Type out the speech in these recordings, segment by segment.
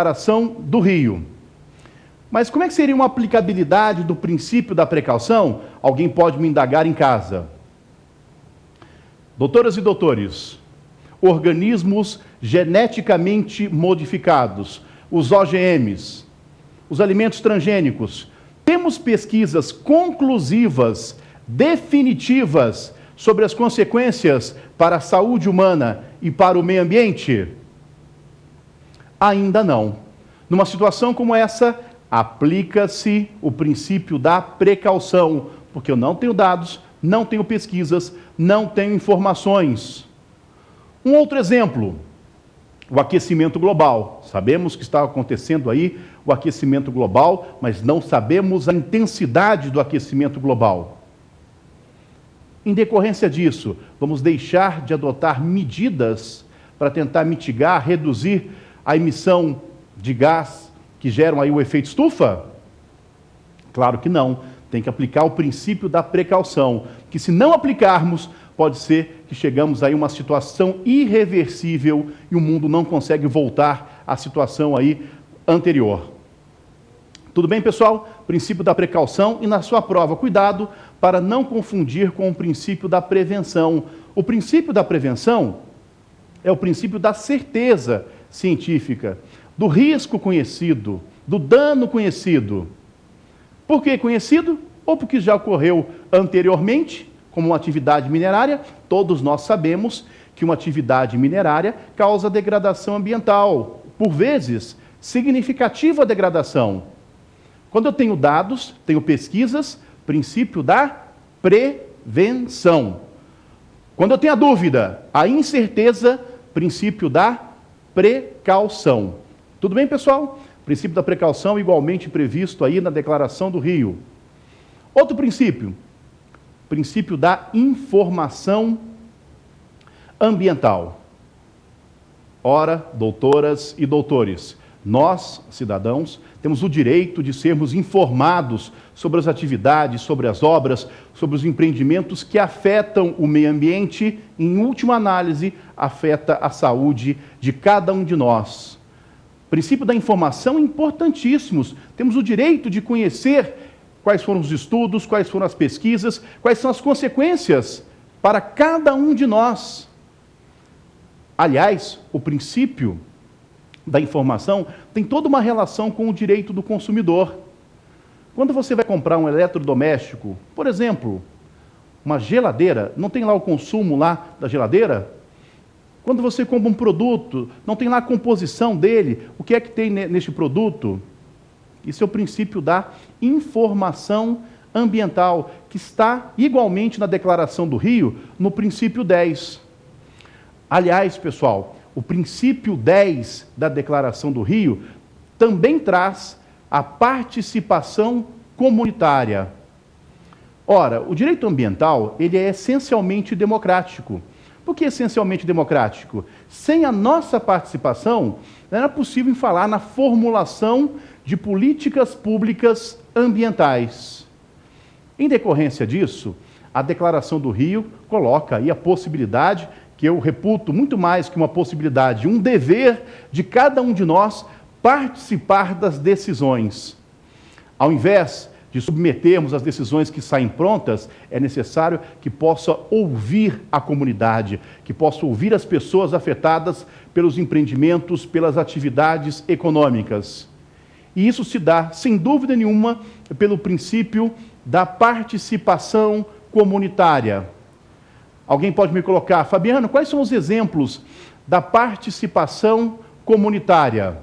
Declaração do Rio. Mas como é que seria uma aplicabilidade do princípio da precaução? Alguém pode me indagar em casa. Doutoras e doutores, organismos geneticamente modificados, os OGMs, os alimentos transgênicos, temos pesquisas conclusivas, definitivas, sobre as consequências para a saúde humana e para o meio ambiente? Ainda não. Numa situação como essa, aplica-se o princípio da precaução, porque eu não tenho dados, não tenho pesquisas, não tenho informações. Um outro exemplo, o aquecimento global. Sabemos que está acontecendo aí o aquecimento global, mas não sabemos a intensidade do aquecimento global. Em decorrência disso, vamos deixar de adotar medidas para tentar mitigar, reduzir a emissão de gás que geram aí o efeito estufa? Claro que não. Tem que aplicar o princípio da precaução, que se não aplicarmos, pode ser que chegamos aí a uma situação irreversível e o mundo não consegue voltar à situação aí anterior. Tudo bem, pessoal? Princípio da precaução e na sua prova, cuidado para não confundir com o princípio da prevenção. O princípio da prevenção é o princípio da certeza científica, do risco conhecido, do dano conhecido. Por que conhecido? Ou porque já ocorreu anteriormente, como uma atividade minerária. Todos nós sabemos que uma atividade minerária causa degradação ambiental, por vezes, significativa degradação. Quando eu tenho dados, tenho pesquisas, princípio da prevenção. Quando eu tenho a dúvida, a incerteza, princípio da precaução. Tudo bem, pessoal? Princípio da precaução igualmente previsto aí na Declaração do Rio. Outro princípio, princípio da informação ambiental. Ora, doutoras e doutores, nós, cidadãos, temos o direito de sermos informados sobre as atividades, sobre as obras, sobre os empreendimentos que afetam o meio ambiente e, em última análise, afeta a saúde de cada um de nós. Princípio da informação importantíssimos. Temos o direito de conhecer quais foram os estudos, quais foram as pesquisas, quais são as consequências para cada um de nós. Aliás, o princípio da informação tem toda uma relação com o direito do consumidor. Quando você vai comprar um eletrodoméstico, por exemplo, uma geladeira, não tem lá o consumo lá da geladeira? Quando você compra um produto, não tem lá a composição dele, o que é que tem neste produto? Isso é o princípio da informação ambiental, que está igualmente na Declaração do Rio, no princípio 10. Aliás, pessoal, o princípio 10 da Declaração do Rio também traz a participação comunitária. Ora, o direito ambiental, ele é essencialmente democrático. Por que essencialmente democrático? Sem a nossa participação, não era possível falar na formulação de políticas públicas ambientais. Em decorrência disso, a Declaração do Rio coloca aí a possibilidade, que eu reputo muito mais que uma possibilidade, um dever de cada um de nós participar das decisões. Ao invés de submetermos as decisões que saem prontas, é necessário que possa ouvir a comunidade, que possa ouvir as pessoas afetadas pelos empreendimentos, pelas atividades econômicas. E isso se dá, sem dúvida nenhuma, pelo princípio da participação comunitária. Alguém pode me colocar, Fabiano, quais são os exemplos da participação comunitária?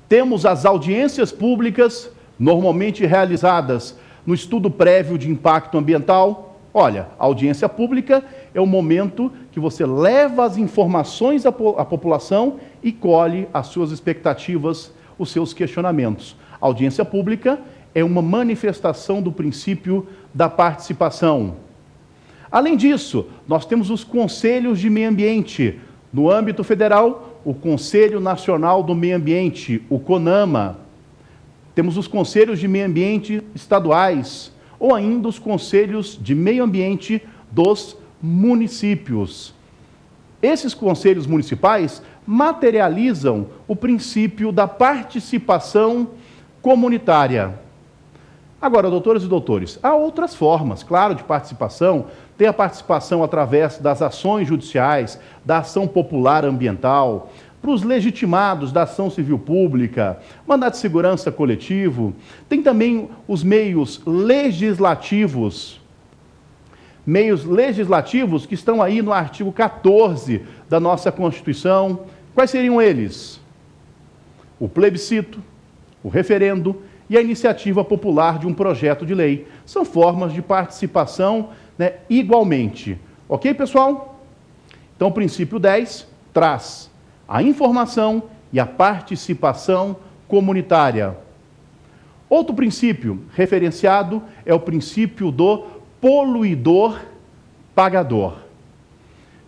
Temos as audiências públicas, normalmente realizadas no estudo prévio de impacto ambiental. Olha, a audiência pública é o momento que você leva as informações à população e colhe as suas expectativas, os seus questionamentos. A audiência pública é uma manifestação do princípio da participação. Além disso, nós temos os conselhos de meio ambiente. No âmbito federal, o Conselho Nacional do Meio Ambiente, o CONAMA. Temos os conselhos de meio ambiente estaduais, ou ainda os conselhos de meio ambiente dos municípios. Esses conselhos municipais materializam o princípio da participação comunitária. Agora, doutoras e doutores, há outras formas, claro, de participação. Tem a participação através das ações judiciais, da ação popular ambiental, para os legitimados da ação civil pública, mandado de segurança coletivo. Tem também os meios legislativos que estão aí no artigo 14 da nossa Constituição. Quais seriam eles? O plebiscito, o referendo e a iniciativa popular de um projeto de lei. São formas de participação, igualmente. Ok, pessoal? Então, o princípio 10 traz a informação e a participação comunitária. Outro princípio referenciado é o princípio do poluidor-pagador.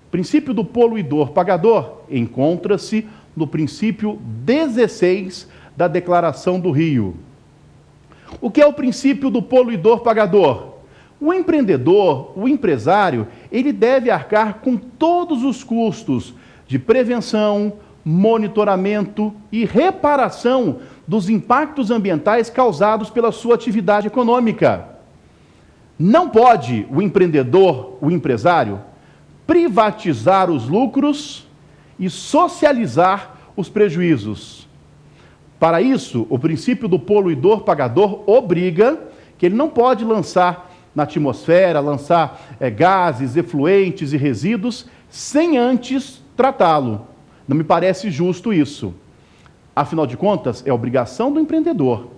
O princípio do poluidor-pagador encontra-se no princípio 16 da Declaração do Rio. O que é o princípio do poluidor-pagador? O empreendedor, o empresário, ele deve arcar com todos os custos de prevenção, monitoramento e reparação dos impactos ambientais causados pela sua atividade econômica. Não pode o empreendedor, o empresário, privatizar os lucros e socializar os prejuízos. Para isso, o princípio do poluidor-pagador obriga que ele não pode lançar na atmosfera, gases, efluentes e resíduos sem antes tratá-lo. Não me parece justo isso. Afinal de contas, é obrigação do empreendedor.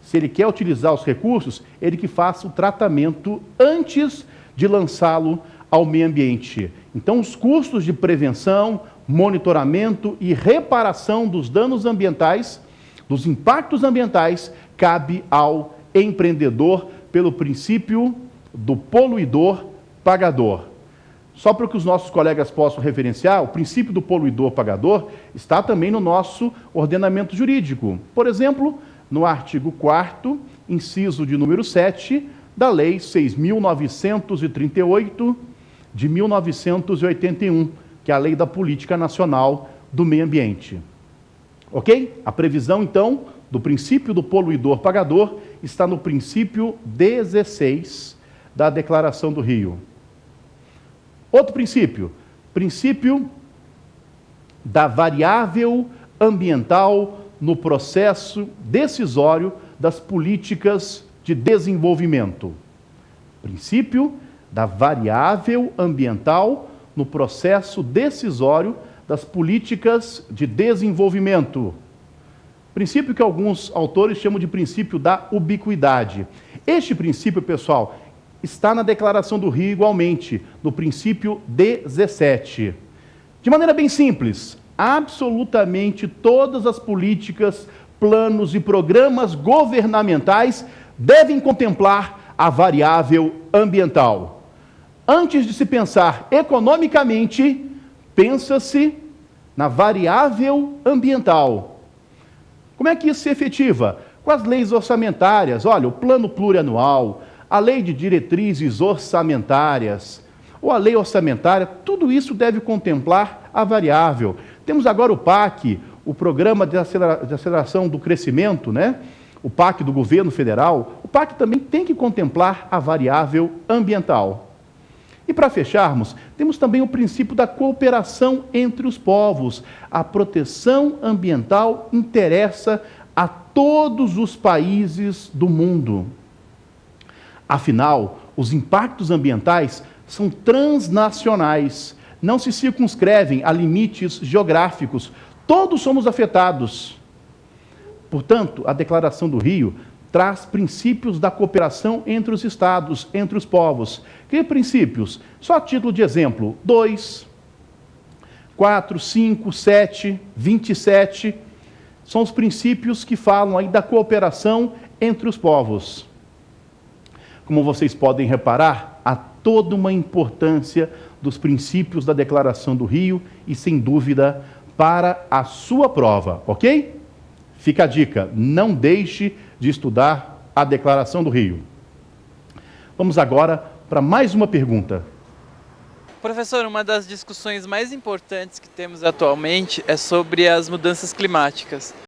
Se ele quer utilizar os recursos, ele que faça o tratamento antes de lançá-lo ao meio ambiente. Então, os custos de prevenção, monitoramento e reparação dos danos ambientais, dos impactos ambientais, cabe ao empreendedor pelo princípio do poluidor-pagador. Só para que os nossos colegas possam referenciar, o princípio do poluidor-pagador está também no nosso ordenamento jurídico. Por exemplo, no artigo 4º, inciso de número 7, da Lei 6.938, de 1981, que é a Lei da Política Nacional do Meio Ambiente. Ok? A previsão, então, do princípio do poluidor-pagador está no princípio 16 da Declaração do Rio. Outro princípio da variável ambiental no processo decisório das políticas de desenvolvimento. Princípio da variável ambiental no processo decisório das políticas de desenvolvimento. Princípio que alguns autores chamam de princípio da ubiquidade. Este princípio, pessoal, está na Declaração do Rio igualmente, no princípio 17. De maneira bem simples, absolutamente todas as políticas, planos e programas governamentais devem contemplar a variável ambiental. Antes de se pensar economicamente, pensa-se na variável ambiental. Como é que isso se efetiva? Com as leis orçamentárias. Olha, o plano plurianual, a lei de diretrizes orçamentárias, ou a lei orçamentária, tudo isso deve contemplar a variável. Temos agora o PAC, o Programa de Aceleração do Crescimento, o PAC do governo federal. O PAC também tem que contemplar a variável ambiental. E para fecharmos, temos também o princípio da cooperação entre os povos. A proteção ambiental interessa a todos os países do mundo. Afinal, os impactos ambientais são transnacionais, não se circunscrevem a limites geográficos. Todos somos afetados. Portanto, a Declaração do Rio traz princípios da cooperação entre os estados, entre os povos. Que princípios? Só a título de exemplo: 2, 4, 5, 7, 27, são os princípios que falam aí da cooperação entre os povos. Como vocês podem reparar, há toda uma importância dos princípios da Declaração do Rio e, sem dúvida, para a sua prova, ok? Fica a dica, não deixe de estudar a Declaração do Rio. Vamos agora para mais uma pergunta. Professor, uma das discussões mais importantes que temos atualmente é sobre as mudanças climáticas.